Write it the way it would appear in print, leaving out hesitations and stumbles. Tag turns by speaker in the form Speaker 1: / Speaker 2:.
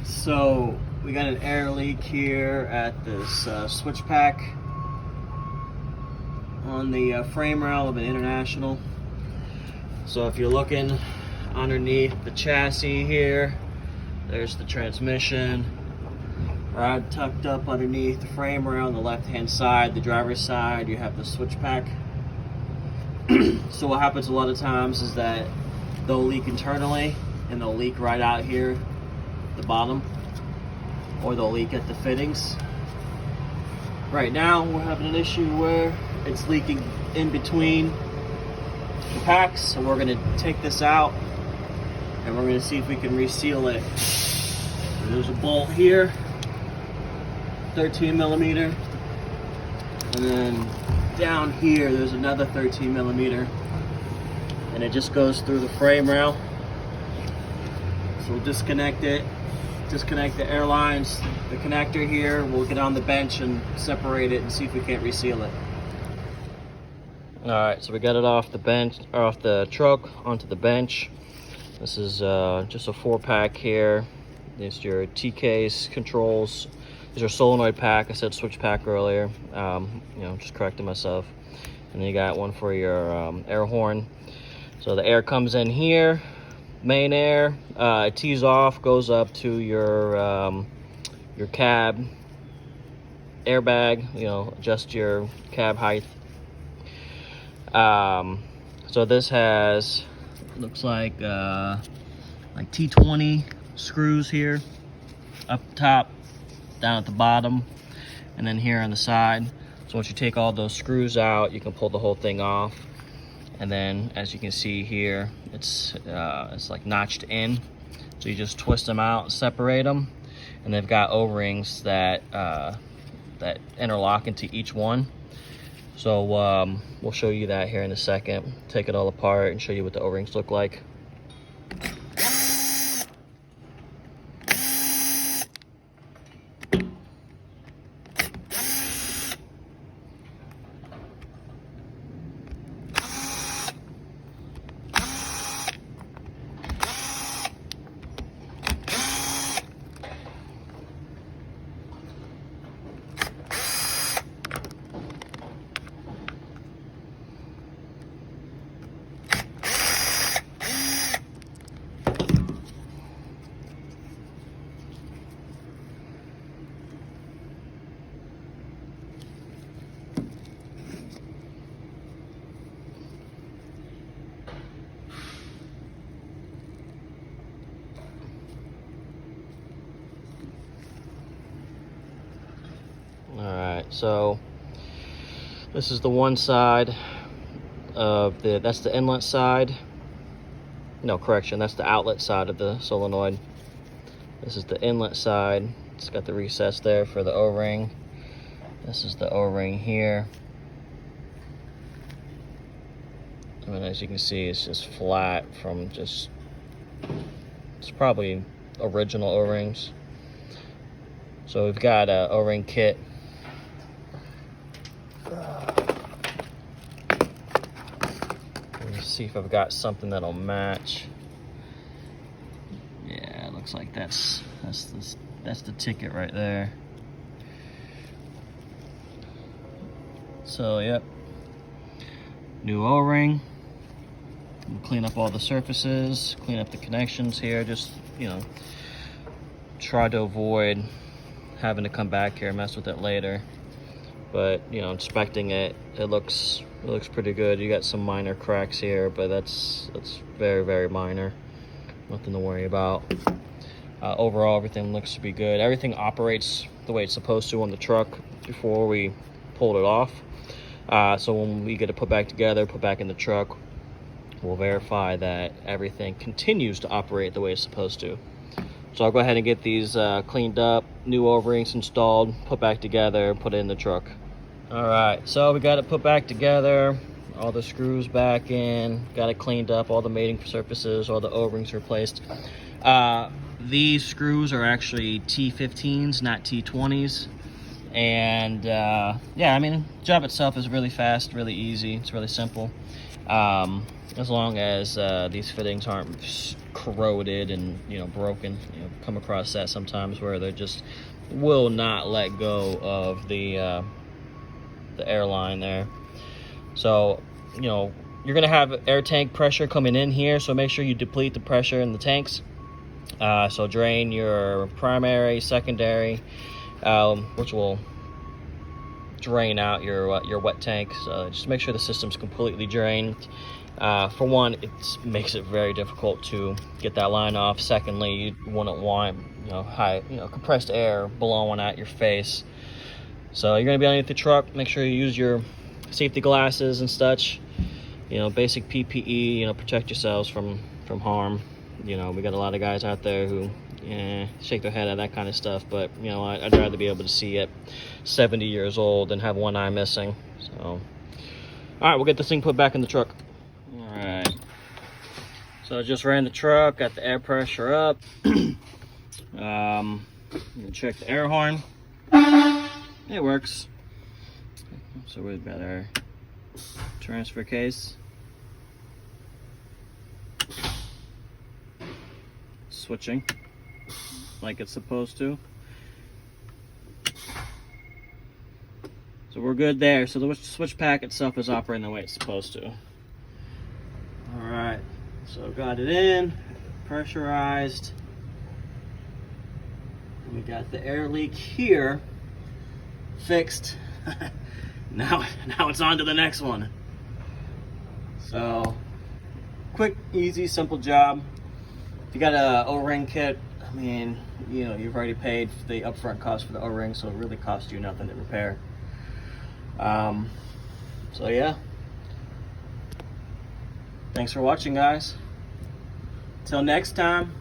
Speaker 1: So we got an air leak here at this switch pack on the frame rail of an International. So if you're looking underneath the chassis here, there's the transmission. Right tucked up underneath the frame rail on the left hand side, the driver's side, you have the switch pack. So what happens a lot of times is that they'll leak internally and they'll leak right out here the bottom, or they'll leak at the fittings. Right now we're having an issue where it's leaking in between the packs, so we're going to take this out and we're going to see if we can reseal it. There's a bolt here, 13 millimeter, and then down here there's another 13 millimeter, and it just goes through the frame rail. So we'll disconnect it, disconnect the air lines, the connector here. We'll get on the bench and separate it and see if we can't reseal it. All right, so we got it off the bench, or off the truck onto the bench. This is just a 4-pack here. There's your T-case controls. These are solenoid pack. I said switch pack earlier. Just corrected myself. And then you got one for your air horn. So the air comes in here, main air. It tees off, goes up to your cab airbag. Adjust your cab height. So this has, looks like T20 screws here, up top, down at the bottom, and then here on the side. So once you take all those screws out, you can pull the whole thing off. And then, as you can see here, it's like notched in. So you just twist them out, separate them, and they've got O-rings that that interlock into each one. So we'll show you that here in a second. Take it all apart and show you what the O-rings look like. Alright, so this is the one side of that's the inlet side. No, correction, that's the outlet side of the solenoid. This is the inlet side. It's got the recess there for the O-ring. This is the O-ring here. And as you can see, it's just flat from it's probably original O-rings. So we've got a O-ring kit. Let's see if I've got something that'll match. Yeah, it looks like that's the ticket right there. So yep, new O-ring. We'll clean up all the surfaces, clean up the connections here. Just try to avoid having to come back here and mess with it later. But inspecting it, it looks pretty good. You got some minor cracks here, but that's very, very minor. Nothing to worry about. Overall, everything looks to be good. Everything operates the way it's supposed to on the truck before we pulled it off. So when we get it put back together, put back in the truck, we'll verify that everything continues to operate the way it's supposed to. So I'll go ahead and get these cleaned up, new O-rings installed, put back together, put it in the truck. All right, so we got it put back together, all the screws back in, got it cleaned up, all the mating surfaces, all the O-rings replaced. These screws are actually T15s, not T20s. And yeah, I mean, the job itself is really fast, really easy, it's really simple. As long as these fittings aren't corroded and, you know, broken. You know, come across that sometimes where they just will not let go of the airline there. So, you know, you're gonna have air tank pressure coming in here, so make sure you deplete the pressure in the tanks. So drain your primary, secondary, which will drain out your wet tank. So just make sure the system's completely drained. For one, it makes it very difficult to get that line off. Secondly, you wouldn't want, you know, compressed air blowing at your face. So you're gonna be underneath the truck. Make sure you use your safety glasses and such. You know, basic PPE. You know, protect yourselves from harm. You know, we got a lot of guys out there who shake their head at that kind of stuff, but you know, I'd rather be able to see at 70 years old than have one eye missing. So, all right, we'll get this thing put back in the truck. All right. So I just ran the truck, got the air pressure up. Check the air horn. It works. So we've got our transfer case. Switching like it's supposed to. So we're good there. So the switch pack itself is operating the way it's supposed to. All right, so got it in, pressurized. We got the air leak here fixed. now it's on to the next one. So quick, easy, simple job. If you got a O-ring kit, I mean, you know, you've already paid the upfront cost for the O-ring, so it really costs you nothing to repair. So yeah. Thanks for watching, guys. Till next time.